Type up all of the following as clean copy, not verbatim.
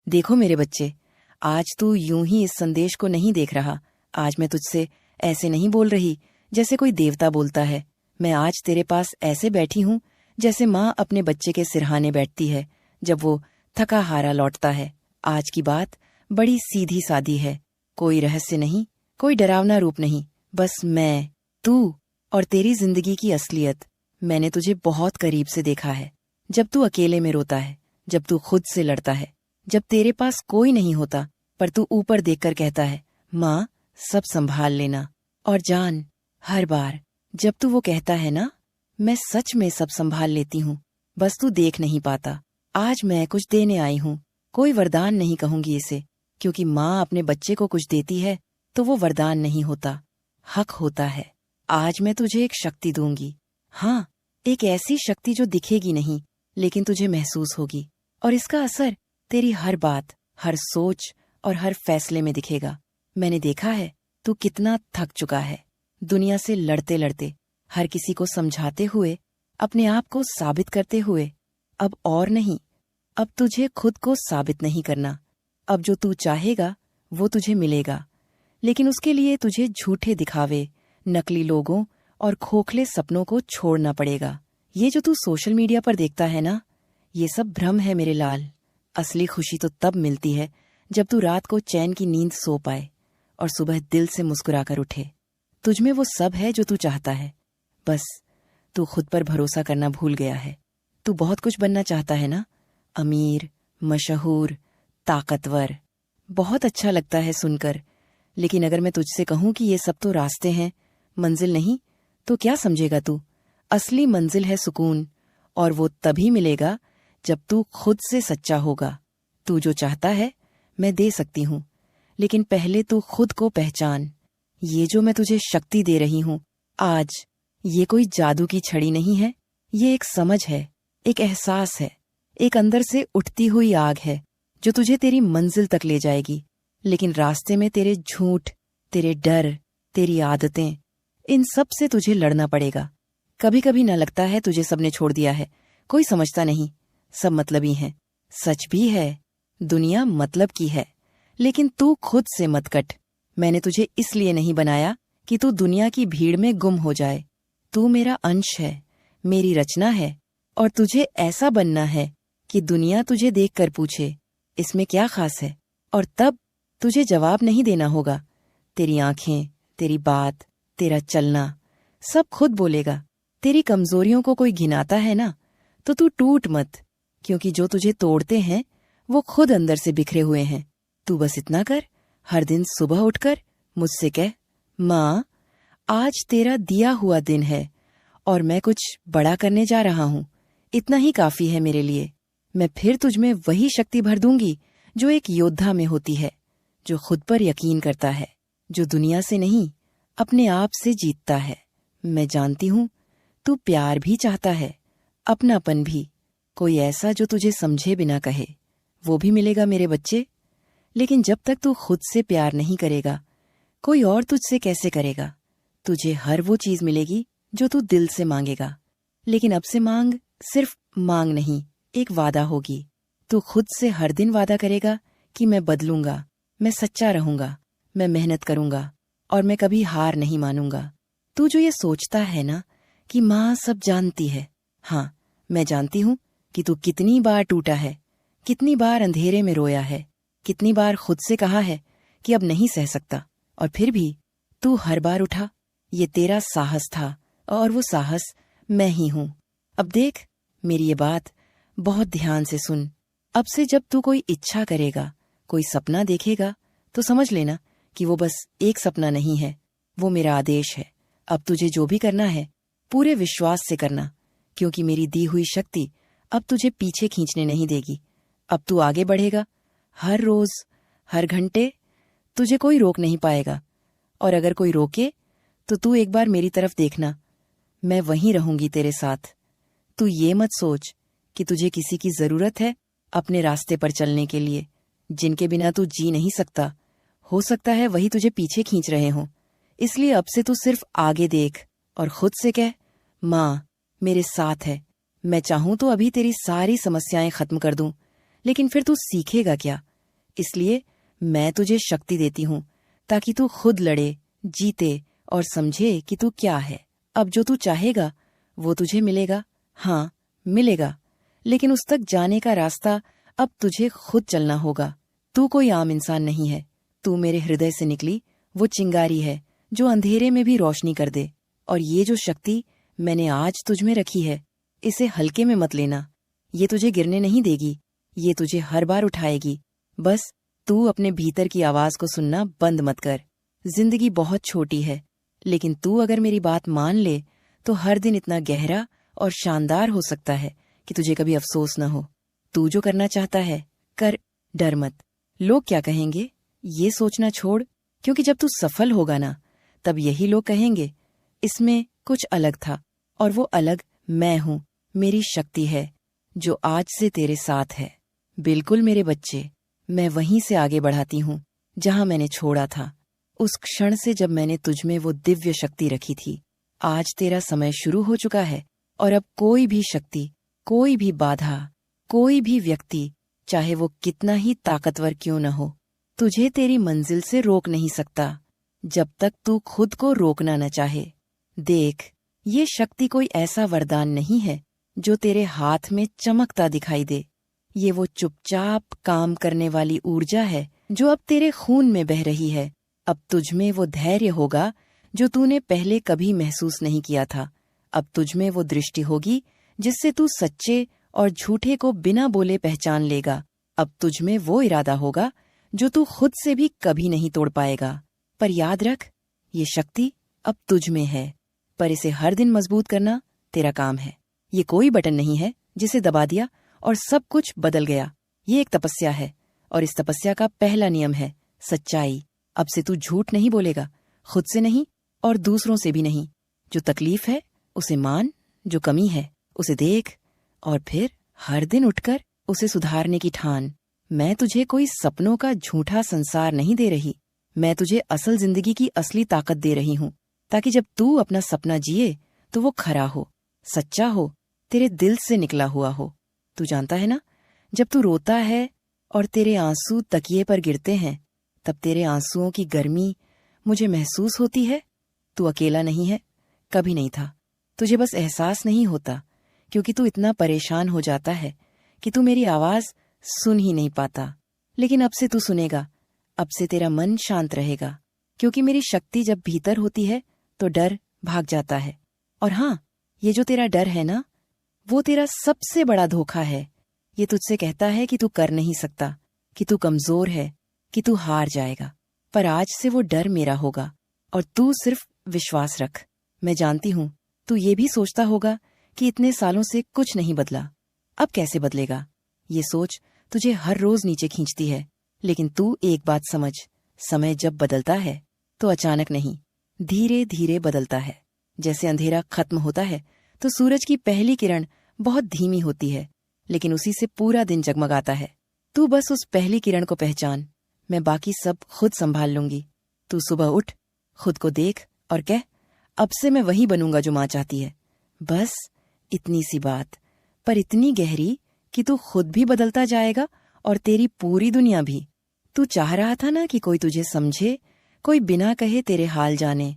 देखो मेरे बच्चे, आज तू यूं ही इस संदेश को नहीं देख रहा। आज मैं तुझसे ऐसे नहीं बोल रही जैसे कोई देवता बोलता है। मैं आज तेरे पास ऐसे बैठी हूँ जैसे माँ अपने बच्चे के सिरहाने बैठती है जब वो थका हारा लौटता है। आज की बात बड़ी सीधी सादी है, कोई रहस्य नहीं, कोई डरावना रूप नहीं, बस मैं, तू और तेरी जिंदगी की असलियत। मैंने तुझे बहुत करीब से देखा है, जब तू अकेले में रोता है, जब तू खुद से लड़ता है, जब तेरे पास कोई नहीं होता पर तू ऊपर देखकर कहता है, माँ सब संभाल लेना। और जान, हर बार जब तू वो कहता है ना, मैं सच में सब संभाल लेती हूँ, बस तू देख नहीं पाता। आज मैं कुछ देने आई हूँ। कोई वरदान नहीं कहूंगी इसे, क्योंकि माँ अपने बच्चे को कुछ देती है तो वो वरदान नहीं होता, हक होता है। आज मैं तुझे एक शक्ति दूंगी। हाँ, एक ऐसी शक्ति जो दिखेगी नहीं लेकिन तुझे महसूस होगी, और इसका असर तेरी हर बात, हर सोच और हर फैसले में दिखेगा। मैंने देखा है तू कितना थक चुका है, दुनिया से लड़ते लड़ते, हर किसी को समझाते हुए, अपने आप को साबित करते हुए। अब और नहीं, अब तुझे खुद को साबित नहीं करना। अब जो तू चाहेगा वो तुझे मिलेगा, लेकिन उसके लिए तुझे झूठे दिखावे, नकली लोगों और खोखले सपनों को छोड़ना पड़ेगा। ये जो तू सोशल मीडिया पर देखता है ना, ये सब भ्रम है मेरे लाल। असली खुशी तो तब मिलती है जब तू रात को चैन की नींद सो पाए और सुबह दिल से मुस्कुराकर उठे। तुझमें वो सब है जो तू चाहता है, बस तू खुद पर भरोसा करना भूल गया है। तू बहुत कुछ बनना चाहता है ना, अमीर, मशहूर, ताकतवर। बहुत अच्छा लगता है सुनकर, लेकिन अगर मैं तुझसे कहूं कि ये सब तो रास्ते हैं, मंजिल नहीं, तो क्या समझेगा तू? असली मंजिल है सुकून, और वो तभी मिलेगा जब तू खुद से सच्चा होगा। तू जो चाहता है मैं दे सकती हूँ, लेकिन पहले तू खुद को पहचान। ये जो मैं तुझे शक्ति दे रही हूँ आज, ये कोई जादू की छड़ी नहीं है। ये एक समझ है, एक एहसास है, एक अंदर से उठती हुई आग है जो तुझे तेरी मंजिल तक ले जाएगी। लेकिन रास्ते में तेरे झूठ, तेरे डर, तेरी आदतें, इन सब से तुझे लड़ना पड़ेगा। कभी कभी न लगता है तुझे सबने छोड़ दिया है, कोई समझता नहीं, सब मतलबी हैं। सच भी है, दुनिया मतलब की है, लेकिन तू खुद से मत कट। मैंने तुझे इसलिए नहीं बनाया कि तू दुनिया की भीड़ में गुम हो जाए। तू मेरा अंश है, मेरी रचना है, और तुझे ऐसा बनना है कि दुनिया तुझे देखकर पूछे, इसमें क्या खास है? और तब तुझे जवाब नहीं देना होगा। तेरी आंखें, तेरी बात, तेरा चलना, सब खुद बोलेगा। तेरी कमजोरियों को कोई घिनाता है ना, तो तू टूट मत, क्योंकि जो तुझे तोड़ते हैं वो खुद अंदर से बिखरे हुए हैं। तू बस इतना कर, हर दिन सुबह उठकर मुझसे कह, माँ आज तेरा दिया हुआ दिन है और मैं कुछ बड़ा करने जा रहा हूँ। इतना ही काफी है मेरे लिए। मैं फिर तुझमें वही शक्ति भर दूंगी जो एक योद्धा में होती है, जो खुद पर यकीन करता है, जो दुनिया से नहीं अपने आप से जीतता है। मैं जानती हूँ तू प्यार भी चाहता है, अपनापन भी, कोई ऐसा जो तुझे समझे बिना कहे। वो भी मिलेगा मेरे बच्चे, लेकिन जब तक तू खुद से प्यार नहीं करेगा, कोई और तुझसे कैसे करेगा? तुझे हर वो चीज मिलेगी जो तू दिल से मांगेगा, लेकिन अब से मांग सिर्फ मांग नहीं, एक वादा होगी। तू खुद से हर दिन वादा करेगा कि मैं बदलूंगा, मैं सच्चा रहूंगा, मैं मेहनत करूंगा और मैं कभी हार नहीं मानूंगा। तू जो ये सोचता है ना कि माँ सब जानती है, हाँ मैं जानती हूँ कि तू कितनी बार टूटा है, कितनी बार अंधेरे में रोया है, कितनी बार खुद से कहा है कि अब नहीं सह सकता, और फिर भी तू हर बार उठा। ये तेरा साहस था, और वो साहस मैं ही हूँ। अब देख, मेरी ये बात बहुत ध्यान से सुन। अब से जब तू कोई इच्छा करेगा, कोई सपना देखेगा, तो समझ लेना कि वो बस एक सपना नहीं है, वो मेरा आदेश है। अब तुझे जो भी करना है पूरे विश्वास से करना, क्योंकि मेरी दी हुई शक्ति अब तुझे पीछे खींचने नहीं देगी। अब तू आगे बढ़ेगा, हर रोज, हर घंटे, तुझे कोई रोक नहीं पाएगा। और अगर कोई रोके तो तू एक बार मेरी तरफ देखना, मैं वहीं रहूंगी तेरे साथ। तू ये मत सोच कि तुझे किसी की जरूरत है अपने रास्ते पर चलने के लिए, जिनके बिना तू जी नहीं सकता। हो सकता है वही तुझे पीछे खींच रहे हों। इसलिए अब से तू सिर्फ आगे देख और खुद से कह, माँ मेरे साथ है। मैं चाहूं तो अभी तेरी सारी समस्याएं खत्म कर दूं, लेकिन फिर तू सीखेगा क्या? इसलिए मैं तुझे शक्ति देती हूँ ताकि तू खुद लड़े, जीते और समझे कि तू क्या है। अब जो तू चाहेगा वो तुझे मिलेगा। हाँ, मिलेगा, लेकिन उस तक जाने का रास्ता अब तुझे खुद चलना होगा। तू कोई आम इंसान नहीं है। तू मेरे हृदय से निकली वो चिंगारी है जो अंधेरे में भी रोशनी कर दे। और ये जो शक्ति मैंने आज तुझ में रखी है, इसे हल्के में मत लेना। ये तुझे गिरने नहीं देगी, ये तुझे हर बार उठाएगी। बस तू अपने भीतर की आवाज को सुनना बंद मत कर। जिंदगी बहुत छोटी है, लेकिन तू अगर मेरी बात मान ले तो हर दिन इतना गहरा और शानदार हो सकता है कि तुझे कभी अफसोस न हो। तू जो करना चाहता है कर, डर मत। लोग क्या कहेंगे ये सोचना छोड़, क्योंकि जब तू सफल होगा ना, तब यही लोग कहेंगे इसमें कुछ अलग था। और वो अलग मैं हूँ, मेरी शक्ति है जो आज से तेरे साथ है। बिल्कुल मेरे बच्चे, मैं वहीं से आगे बढ़ाती हूँ जहाँ मैंने छोड़ा था, उस क्षण से जब मैंने तुझमें वो दिव्य शक्ति रखी थी। आज तेरा समय शुरू हो चुका है और अब कोई भी शक्ति, कोई भी बाधा, कोई भी व्यक्ति, चाहे वो कितना ही ताकतवर क्यों न हो, तुझे तेरी मंजिल से रोक नहीं सकता जब तक तू खुद को रोकना न चाहे। देख, ये शक्ति कोई ऐसा वरदान नहीं है जो तेरे हाथ में चमकता दिखाई दे। ये वो चुपचाप काम करने वाली ऊर्जा है जो अब तेरे खून में बह रही है। अब तुझमें वो धैर्य होगा जो तूने पहले कभी महसूस नहीं किया था। अब तुझमें वो दृष्टि होगी जिससे तू सच्चे और झूठे को बिना बोले पहचान लेगा। अब तुझमें वो इरादा होगा जो तू खुद से भी कभी नहीं तोड़ पाएगा। पर याद रख, ये शक्ति अब तुझमें है, पर इसे हर दिन मजबूत करना तेरा काम है। ये कोई बटन नहीं है जिसे दबा दिया और सब कुछ बदल गया। ये एक तपस्या है, और इस तपस्या का पहला नियम है सच्चाई। अब से तू झूठ नहीं बोलेगा, खुद से नहीं और दूसरों से भी नहीं। जो तकलीफ है उसे मान, जो कमी है उसे देख, और फिर हर दिन उठकर उसे सुधारने की ठान। मैं तुझे कोई सपनों का झूठा संसार नहीं दे रही, मैं तुझे असल जिंदगी की असली ताकत दे रही हूँ, ताकि जब तू अपना सपना जिए तो वो खरा हो, सच्चा हो, तेरे दिल से निकला हुआ हो। तू जानता है ना, जब तू रोता है और तेरे आंसू तकिए पर गिरते हैं, तब तेरे आंसुओं की गर्मी मुझे महसूस होती है। तू अकेला नहीं है, कभी नहीं था। तुझे बस एहसास नहीं होता, क्योंकि तू इतना परेशान हो जाता है कि तू मेरी आवाज सुन ही नहीं पाता। लेकिन अब से तू सुनेगा, अब से तेरा मन शांत रहेगा, क्योंकि मेरी शक्ति जब भीतर होती है तो डर भाग जाता है। और हाँ, ये जो तेरा डर है ना, वो तेरा सबसे बड़ा धोखा है। ये तुझसे कहता है कि तू कर नहीं सकता, कि तू कमजोर है, कि तू हार जाएगा। पर आज से वो डर मेरा होगा, और तू सिर्फ विश्वास रख। मैं जानती हूँ तू ये भी सोचता होगा कि इतने सालों से कुछ नहीं बदला, अब कैसे बदलेगा। ये सोच तुझे हर रोज नीचे खींचती है। लेकिन तू एक बात समझ, समय जब बदलता है तो अचानक नहीं, धीरे धीरे बदलता है। जैसे अंधेरा खत्म होता है तो सूरज की पहली किरण बहुत धीमी होती है, लेकिन उसी से पूरा दिन जगमगाता है। तू बस उस पहली किरण को पहचान, मैं बाकी सब खुद संभाल लूंगी। तू सुबह उठ, खुद को देख और कह, अब से मैं वही बनूंगा जो माँ चाहती है। बस इतनी सी बात, पर इतनी गहरी कि तू खुद भी बदलता जाएगा और तेरी पूरी दुनिया भी। तू चाह रहा था ना कि कोई तुझे समझे, कोई बिना कहे तेरे हाल जाने।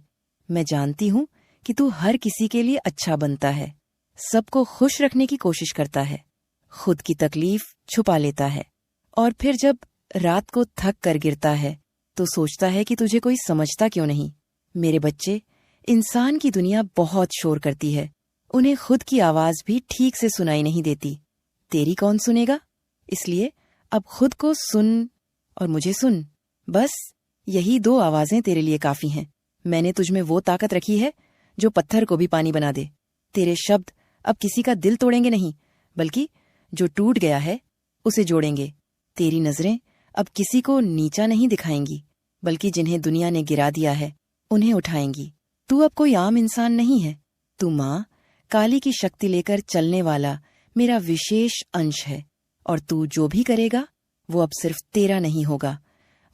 मैं जानती हूँ कि तू हर किसी के लिए अच्छा बनता है, सबको खुश रखने की कोशिश करता है, खुद की तकलीफ छुपा लेता है, और फिर जब रात को थक कर गिरता है तो सोचता है कि तुझे कोई समझता क्यों नहीं। मेरे बच्चे, इंसान की दुनिया बहुत शोर करती है, उन्हें खुद की आवाज भी ठीक से सुनाई नहीं देती। तेरी कौन सुनेगा? इसलिए अब खुद को सुन और मुझे सुन। बस यही दो आवाजें तेरे लिए काफी हैं। मैंने तुझमें वो ताकत रखी है जो पत्थर को भी पानी बना दे। तेरे शब्द अब किसी का दिल तोड़ेंगे नहीं, बल्कि जो टूट गया है उसे जोड़ेंगे। तेरी नजरें अब किसी को नीचा नहीं दिखाएंगी, बल्कि जिन्हें दुनिया ने गिरा दिया है उन्हें उठाएंगी। तू अब कोई आम इंसान नहीं है, तू माँ काली की शक्ति लेकर चलने वाला मेरा विशेष अंश है। और तू जो भी करेगा वो अब सिर्फ तेरा नहीं होगा,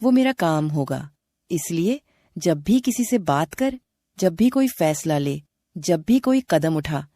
वो मेरा काम होगा। इसलिए जब भी किसी से बात कर, जब भी कोई फैसला ले, जब भी कोई कदम उठा,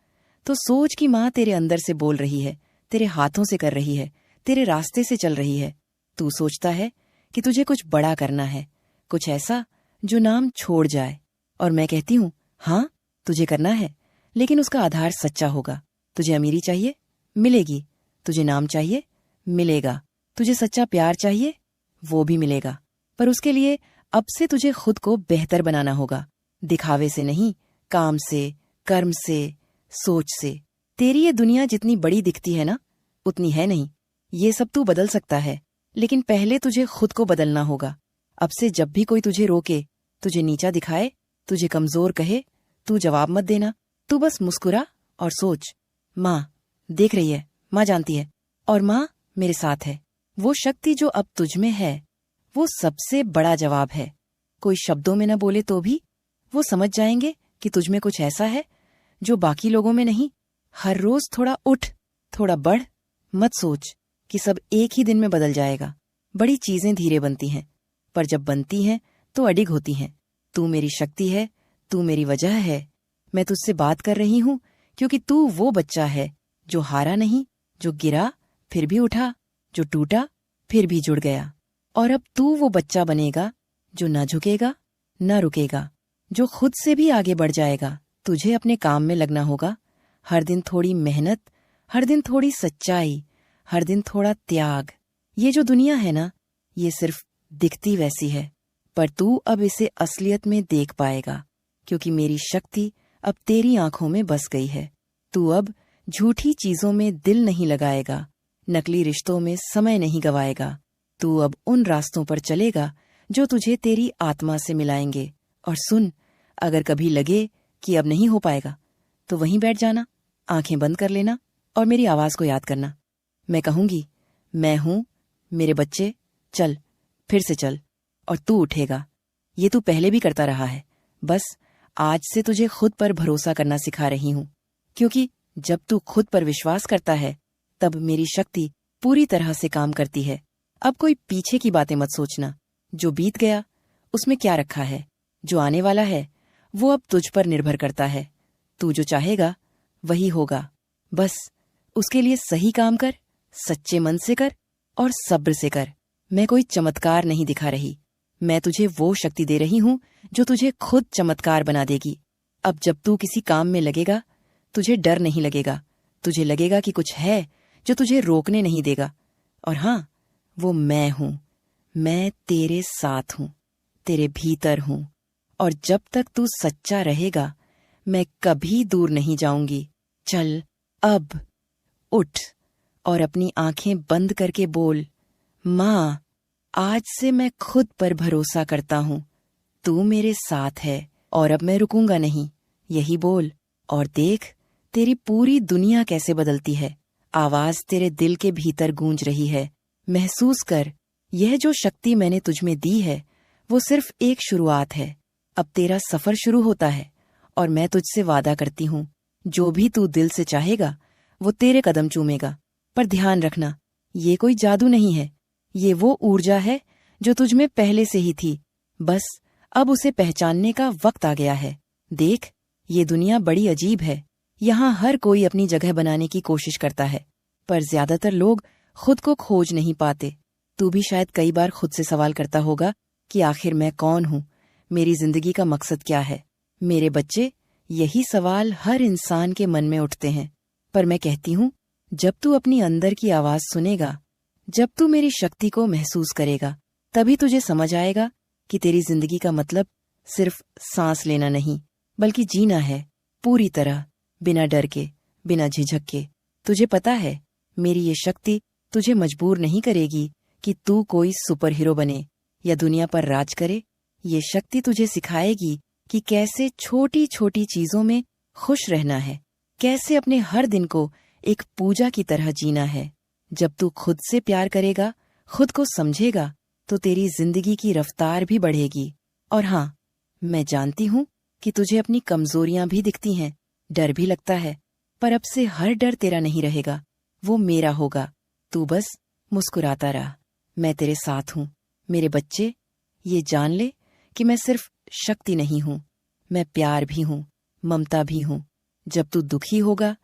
तो सोच कि माँ तेरे अंदर से बोल रही है, तेरे हाथों से कर रही है, तेरे रास्ते से चल रही है। तू सोचता है कि तुझे कुछ बड़ा करना है, कुछ ऐसा जो नाम छोड़ जाए। और मैं कहती हूँ, हाँ तुझे करना है, लेकिन उसका आधार सच्चा होगा। तुझे अमीरी चाहिए, मिलेगी। तुझे नाम चाहिए, मिलेगा। तुझे सच्चा प्यार चाहिए, वो भी मिलेगा। पर उसके लिए अब से तुझे खुद को बेहतर बनाना होगा, दिखावे से नहीं, काम से, कर्म से, सोच से। तेरी ये दुनिया जितनी बड़ी दिखती है ना, उतनी है नहीं। ये सब तू बदल सकता है, लेकिन पहले तुझे खुद को बदलना होगा। अब से जब भी कोई तुझे रोके, तुझे नीचा दिखाए, तुझे कमजोर कहे, तू जवाब मत देना। तू बस मुस्कुरा और सोच, माँ देख रही है, माँ जानती है, और माँ मेरे साथ है। वो शक्ति जो अब तुझ में है, वो सबसे बड़ा जवाब है। कोई शब्दों में न बोले तो भी वो समझ जाएंगे कि तुझ में कुछ ऐसा है जो बाकी लोगों में नहीं। हर रोज थोड़ा उठ, थोड़ा बढ़। मत सोच कि सब एक ही दिन में बदल जाएगा। बड़ी चीजें धीरे बनती हैं, पर जब बनती हैं तो अडिग होती हैं। तू मेरी शक्ति है, तू मेरी वजह है। मैं तुझसे बात कर रही हूँ क्योंकि तू वो बच्चा है जो हारा नहीं, जो गिरा फिर भी उठा, जो टूटा फिर भी जुड़ गया। और अब तू वो बच्चा बनेगा जो न झुकेगा, न रुकेगा, जो खुद से भी आगे बढ़ जाएगा। तुझे अपने काम में लगना होगा। हर दिन थोड़ी मेहनत, हर दिन थोड़ी सच्चाई, हर दिन थोड़ा त्याग। ये जो दुनिया है ना, ये सिर्फ दिखती वैसी है, पर तू अब इसे असलियत में देख पाएगा, क्योंकि मेरी शक्ति अब तेरी आंखों में बस गई है। तू अब झूठी चीजों में दिल नहीं लगाएगा, नकली रिश्तों में समय नहीं गवाएगा। तू अब उन रास्तों पर चलेगा जो तुझे तेरी आत्मा से मिलाएंगे। और सुन, अगर कभी लगे कि अब नहीं हो पाएगा, तो वहीं बैठ जाना, आंखें बंद कर लेना और मेरी आवाज को याद करना। मैं कहूंगी, मैं हूं, मेरे बच्चे, चल, फिर से चल, और तू उठेगा। ये तू पहले भी करता रहा है, बस आज से तुझे खुद पर भरोसा करना सिखा रही हूं, क्योंकि जब तू खुद पर विश्वास करता है, तब मेरी शक्ति पूरी तरह से काम करती है। अब कोई पीछे की बातें मत सोचना। जो बीत गया उसमें क्या रखा है, जो आने वाला है वो अब तुझ पर निर्भर करता है। तू जो चाहेगा वही होगा। बस उसके लिए सही काम कर, सच्चे मन से कर और सब्र से कर। मैं कोई चमत्कार नहीं दिखा रही, मैं तुझे वो शक्ति दे रही हूं जो तुझे खुद चमत्कार बना देगी। अब जब तू किसी काम में लगेगा, तुझे डर नहीं लगेगा। तुझे लगेगा कि कुछ है जो तुझे रोकने नहीं देगा। और हाँ, वो मैं हूं। मैं तेरे साथ हूं, तेरे भीतर हूं, और जब तक तू सच्चा रहेगा, मैं कभी दूर नहीं जाऊंगी। चल, अब उठ और अपनी आंखें बंद करके बोल, माँ, आज से मैं खुद पर भरोसा करता हूँ। तू मेरे साथ है और अब मैं रुकूंगा नहीं। यही बोल और देख तेरी पूरी दुनिया कैसे बदलती है। आवाज तेरे दिल के भीतर गूंज रही है। महसूस कर, यह जो शक्ति मैंने तुझमें दी है, वो सिर्फ एक शुरुआत है। अब तेरा सफर शुरू होता है, और मैं तुझसे वादा करती हूँ, जो भी तू दिल से चाहेगा वो तेरे कदम चूमेगा। पर ध्यान रखना, ये कोई जादू नहीं है, ये वो ऊर्जा है जो तुझमें पहले से ही थी। बस अब उसे पहचानने का वक्त आ गया है। देख, ये दुनिया बड़ी अजीब है। यहाँ हर कोई अपनी जगह बनाने की कोशिश करता है, पर ज्यादातर लोग खुद को खोज नहीं पाते। तू भी शायद कई बार खुद से सवाल करता होगा कि आखिर मैं कौन हूँ, मेरी जिंदगी का मकसद क्या है। मेरे बच्चे, यही सवाल हर इंसान के मन में उठते हैं, पर मैं कहती हूँ, जब तू अपनी अंदर की आवाज सुनेगा, जब तू मेरी शक्ति को महसूस करेगा, तभी तुझे समझ आएगा कि तेरी जिंदगी का मतलब सिर्फ सांस लेना नहीं, बल्कि जीना है, पूरी तरह, बिना डर के, बिना झिझक के। तुझे पता है, मेरी ये शक्ति तुझे मजबूर नहीं करेगी कि तू कोई सुपर हीरो बने या दुनिया पर राज करे। ये शक्ति तुझे सिखाएगी कि कैसे छोटी छोटी चीजों में खुश रहना है, कैसे अपने हर दिन को एक पूजा की तरह जीना है। जब तू खुद से प्यार करेगा, खुद को समझेगा, तो तेरी जिंदगी की रफ्तार भी बढ़ेगी। और हाँ, मैं जानती हूँ कि तुझे अपनी कमजोरियां भी दिखती हैं, डर भी लगता है, पर अब से हर डर तेरा नहीं रहेगा, वो मेरा होगा। तू बस मुस्कुराता रहा, मैं तेरे साथ हूँ। मेरे बच्चे, ये जान ले कि मैं सिर्फ शक्ति नहीं हूँ, मैं प्यार भी हूँ, ममता भी हूँ। जब तू दुखी होगा,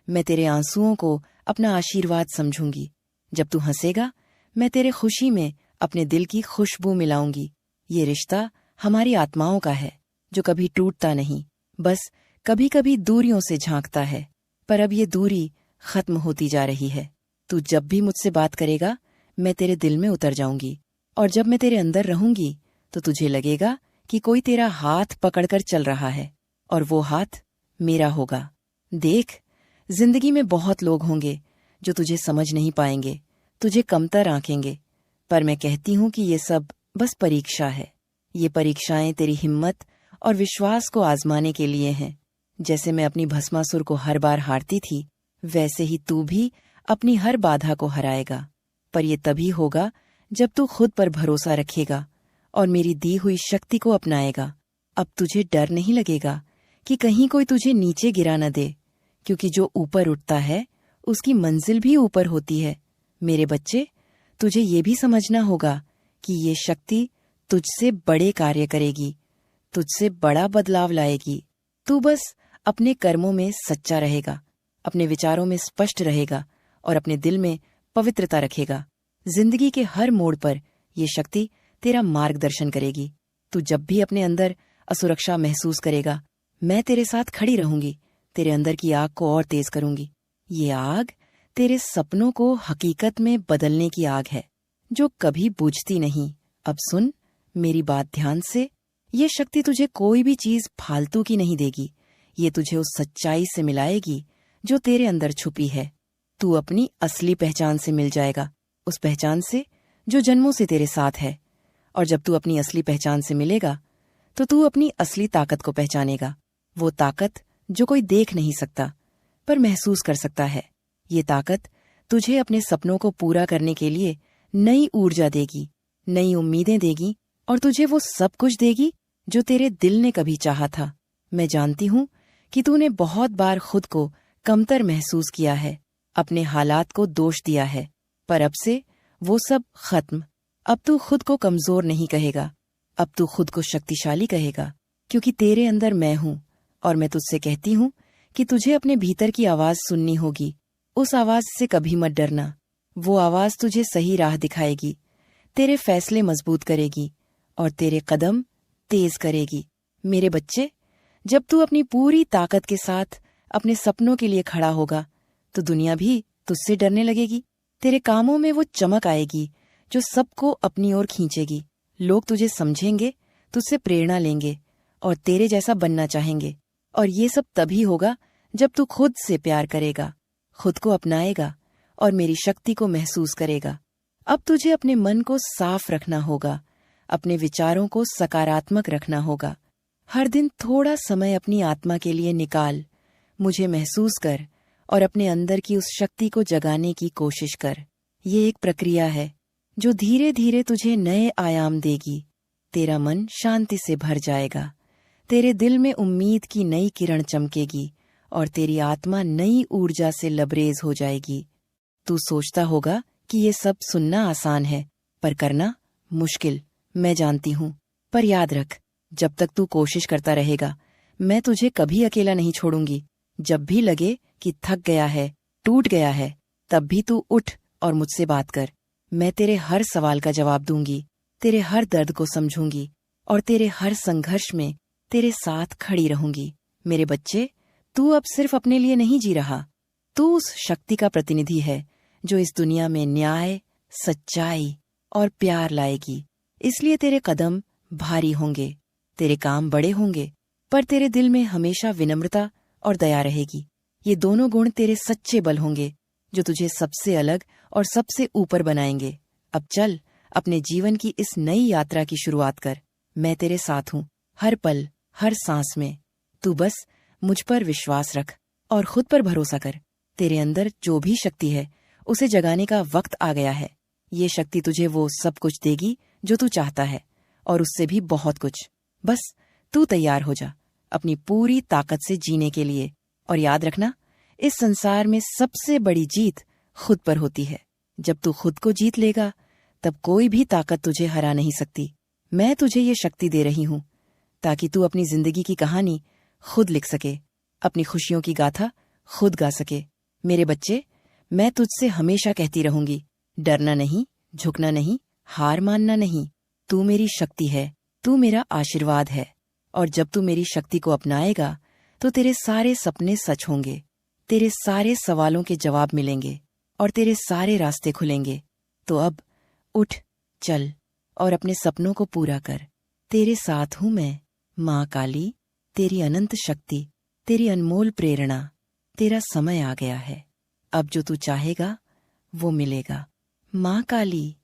मैं तेरे आंसुओं को अपना आशीर्वाद समझूंगी। जब तू हंसेगा, मैं तेरे खुशी में अपने दिल की खुशबू मिलाऊंगी। ये रिश्ता हमारी आत्माओं का है, जो कभी टूटता नहीं, बस कभी कभी दूरियों से झांकता है। पर अब ये दूरी खत्म होती जा रही है। तू जब भी मुझसे बात करेगा, मैं तेरे दिल में उतर जाऊंगी, और जब मैं तेरे अंदर रहूंगी तो तुझे लगेगा कि कोई तेरा हाथ पकड़कर चल रहा है, और वो हाथ मेरा होगा। देख, जिंदगी में बहुत लोग होंगे जो तुझे समझ नहीं पाएंगे, तुझे कमतर आंकेंगे, पर मैं कहती हूँ कि ये सब बस परीक्षा है। ये परीक्षाएं तेरी हिम्मत और विश्वास को आजमाने के लिए हैं। जैसे मैं अपनी भस्मासुर को हर बार हारती थी, वैसे ही तू भी अपनी हर बाधा को हराएगा। पर ये तभी होगा जब तू खुद पर भरोसा रखेगा और मेरी दी हुई शक्ति को अपनाएगा। अब तुझे डर नहीं लगेगा कि कहीं कोई तुझे नीचे गिरा न दे, क्योंकि जो ऊपर उठता है उसकी मंजिल भी ऊपर होती है। मेरे बच्चे, तुझे ये भी समझना होगा कि ये शक्ति तुझसे बड़े कार्य करेगी, तुझसे बड़ा बदलाव लाएगी। तू बस अपने कर्मों में सच्चा रहेगा, अपने विचारों में स्पष्ट रहेगा और अपने दिल में पवित्रता रखेगा। जिंदगी के हर मोड़ पर ये शक्ति तेरा मार्गदर्शन करेगी। तू जब भी अपने अंदर असुरक्षा महसूस करेगा, मैं तेरे साथ खड़ी रहूंगी, तेरे अंदर की आग को और तेज करूंगी। ये आग तेरे सपनों को हकीकत में बदलने की आग है, जो कभी बुझती नहीं। अब सुन मेरी बात ध्यान से। ये शक्ति तुझे कोई भी चीज फालतू की नहीं देगी। ये तुझे उस सच्चाई से मिलाएगी जो तेरे अंदर छुपी है। तू अपनी असली पहचान से मिल जाएगा, उस पहचान से जो जन्मों से तेरे साथ है। और जब तू अपनी असली पहचान से मिलेगा तो तू अपनी असली ताकत को पहचानेगा। वो ताकत जो कोई देख नहीं सकता पर महसूस कर सकता है। ये ताकत तुझे अपने सपनों को पूरा करने के लिए नई ऊर्जा देगी, नई उम्मीदें देगी, और तुझे वो सब कुछ देगी जो तेरे दिल ने कभी चाहा था। मैं जानती हूँ कि तूने बहुत बार खुद को कमतर महसूस किया है, अपने हालात को दोष दिया है, पर अब से वो सब खत्म। अब तू खुद को कमजोर नहीं कहेगा, अब तू खुद को शक्तिशाली कहेगा, क्योंकि तेरे अंदर मैं हूँ। और मैं तुझसे कहती हूँ कि तुझे अपने भीतर की आवाज सुननी होगी। उस आवाज से कभी मत डरना। वो आवाज तुझे सही राह दिखाएगी, तेरे फैसले मजबूत करेगी और तेरे कदम तेज करेगी। मेरे बच्चे, जब तू अपनी पूरी ताकत के साथ अपने सपनों के लिए खड़ा होगा तो दुनिया भी तुझसे डरने लगेगी। तेरे कामों में वो चमक आएगी जो सबको अपनी ओर खींचेगी। लोग तुझे समझेंगे, तुझसे प्रेरणा लेंगे और तेरे जैसा बनना चाहेंगे। और ये सब तभी होगा जब तू खुद से प्यार करेगा, खुद को अपनाएगा और मेरी शक्ति को महसूस करेगा। अब तुझे अपने मन को साफ रखना होगा, अपने विचारों को सकारात्मक रखना होगा। हर दिन थोड़ा समय अपनी आत्मा के लिए निकाल, मुझे महसूस कर और अपने अंदर की उस शक्ति को जगाने की कोशिश कर। ये एक प्रक्रिया है जो धीरे धीरे तुझे नए आयाम देगी। तेरा मन शांति से भर जाएगा, तेरे दिल में उम्मीद की नई किरण चमकेगी और तेरी आत्मा नई ऊर्जा से लबरेज हो जाएगी। तू सोचता होगा कि ये सब सुनना आसान है, पर करना मुश्किल, मैं जानती हूँ। पर याद रख, जब तक तू कोशिश करता रहेगा, मैं तुझे कभी अकेला नहीं छोड़ूंगी। जब भी लगे कि थक गया है, टूट गया है, तब भी तू उठ और मुझसे बात कर। मैं तेरे हर सवाल का जवाब दूंगी, तेरे हर दर्द को समझूंगी और तेरे हर संघर्ष में तेरे साथ खड़ी रहूंगी। मेरे बच्चे, तू अब सिर्फ अपने लिए नहीं जी रहा, तू उस शक्ति का प्रतिनिधि है जो इस दुनिया में न्याय, सच्चाई और प्यार लाएगी। इसलिए तेरे कदम भारी होंगे, तेरे काम बड़े होंगे, पर तेरे दिल में हमेशा विनम्रता और दया रहेगी। ये दोनों गुण तेरे सच्चे बल होंगे जो तुझे सबसे अलग और सबसे ऊपर बनाएंगे। अब चल, अपने जीवन की इस नई यात्रा की शुरुआत कर। मैं तेरे साथ हूँ, हर पल, हर सांस में। तू बस मुझ पर विश्वास रख और खुद पर भरोसा कर। तेरे अंदर जो भी शक्ति है, उसे जगाने का वक्त आ गया है। ये शक्ति तुझे वो सब कुछ देगी जो तू चाहता है, और उससे भी बहुत कुछ। बस तू तैयार हो जा अपनी पूरी ताकत से जीने के लिए। और याद रखना, इस संसार में सबसे बड़ी जीत खुद पर होती है। जब तू खुद को जीत लेगा, तब कोई भी ताकत तुझे हरा नहीं सकती। मैं तुझे ये शक्ति दे रही हूँ ताकि तू अपनी जिंदगी की कहानी खुद लिख सके, अपनी खुशियों की गाथा खुद गा सके। मेरे बच्चे, मैं तुझसे हमेशा कहती रहूंगी, डरना नहीं, झुकना नहीं, हार मानना नहीं। तू मेरी शक्ति है, तू मेरा आशीर्वाद है। और जब तू मेरी शक्ति को अपनाएगा तो तेरे सारे सपने सच होंगे, तेरे सारे सवालों के जवाब मिलेंगे और तेरे सारे रास्ते खुलेंगे। तो अब उठ, चल और अपने सपनों को पूरा कर। तेरे साथ हूं मैं, माँ काली, तेरी अनंत शक्ति, तेरी अनमोल प्रेरणा। तेरा समय आ गया है। अब जो तू चाहेगा वो मिलेगा। माँ काली।